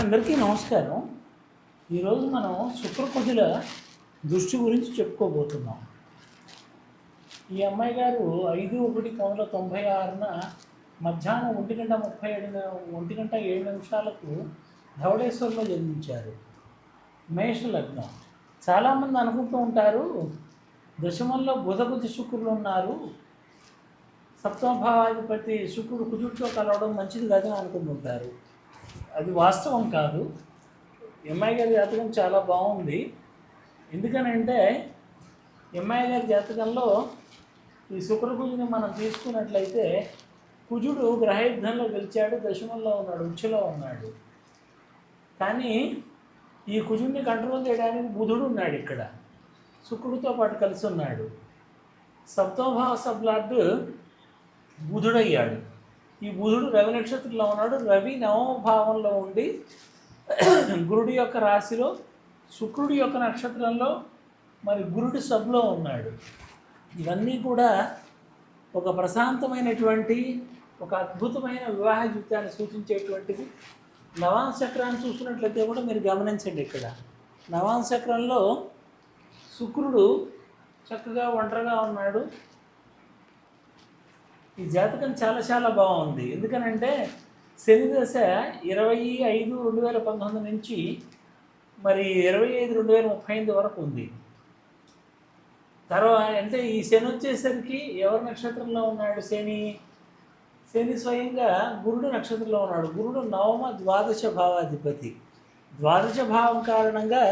అందరికీ నమస్కారం. ఈరోజు మనం శుక్రకుజుల దృష్టి గురించి చెప్పుకోబోతున్నాం. ఈ అమ్మాయి గారు 5/1/1996న మధ్యాహ్నం 1:37 ధవళేశ్వర్లో జన్మించారు. మేష లగ్నం. చాలామంది అనుకుంటూ ఉంటారు దశమంలో బుధ శుక్రులు ఉన్నారు, సప్తమ భావాధిపతి శుక్రుడు కుజుడితో కలవడం మంచిది కాదని అనుకుంటుంటారు. అది వాస్తవం కాదు. ఎంఐ గారి జాతకం చాలా బాగుంది. ఎందుకనంటే ఎంఐ గారి జాతకంలో ఈ శుక్రకుజుని మనం తీసుకున్నట్లయితే కుజుడు గ్రహయుద్ధంలో గెలిచాడు, దశమంలో ఉన్నాడు, ఉచ్చులో ఉన్నాడు. కానీ ఈ కుజుడిని కంట్రోల్ చేయడానికి బుధుడు ఉన్నాడు, ఇక్కడ శుక్రుడితో పాటు కలిసి ఉన్నాడు. సప్తమభావ సబ్లార్డ్ బుధుడయ్యాడు. ఈ బుధుడు రవి నక్షత్రంలో ఉన్నాడు. రవి నవమ భావంలో ఉండి గురుడి యొక్క రాశిలో, శుక్రుడి యొక్క నక్షత్రంలో, మరి గురుడి సబ్లో ఉన్నాడు. ఇవన్నీ కూడా ఒక ప్రశాంతమైనటువంటి, ఒక అద్భుతమైన వివాహ జీవితాన్ని సూచించేటువంటిది. నవాంశ చక్రాన్ని చూసుకున్నట్లయితే కూడా మీరు గమనించండి, ఇక్కడ నవాంశ చక్రంలో శుక్రుడు చక్కగా ఒంటరిగా ఉన్నాడు. ఈ జాతకం చాలా చాలా బాగుంది. ఎందుకనంటే శని దశ 25/5/2019 నుంచి మరి 25/2038 వరకు ఉంది. తర్వాత అంటే ఈ శని వచ్చేసరికి ఎవరి నక్షత్రంలో ఉన్నాడు? శని స్వయంగా గురుడు నక్షత్రంలో ఉన్నాడు. గురుడు నవమ ద్వాదశ భావాధిపతి. ద్వాదశ భావం కారణంగా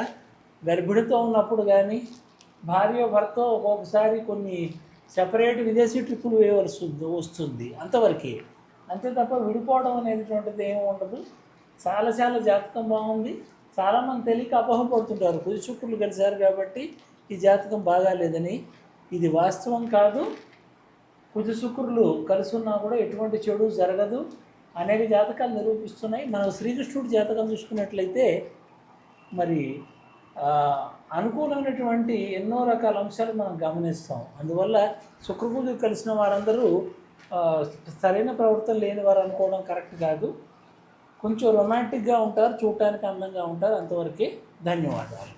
గర్భిణితో ఉన్నప్పుడు కానీ, భార్య భర్త ఒక్కొక్కసారి కొన్ని సెపరేట్ విదేశీ ట్రిప్పులు వేయవలసి వస్తుంది, అంతవరకే. అంతే తప్ప విడిపోవడం అనేటువంటిది ఏమి ఉండదు. చాలా చాలా జాతకం బాగుంది. చాలామంది తెలియక అపోహపడుతుంటారు, కుజ శుక్రులు కలిశారు కాబట్టి ఈ జాతకం బాగాలేదని. ఇది వాస్తవం కాదు. కుజ శుక్రులు కలిసి ఉన్నా కూడా ఎటువంటి చెడు జరగదు. అనేక జాతకాలు నిరూపిస్తున్నాయి. మనం శ్రీకృష్ణుడి జాతకం చూసుకున్నట్లయితే మరి అనుకూలమైనటువంటి ఎన్నో రకాల అంశాలు మనం గమనిస్తాం. అందువల్ల శుక్రకుజుడు కలిసిన వారందరూ సరైన ప్రవర్తన లేని వారు అనుకోవడం కరెక్ట్ కాదు. కొంచెం రొమాంటిక్గా ఉంటారు, చూడటానికి అందంగా ఉంటారు, అంతవరకే. ధన్యవాదాలు.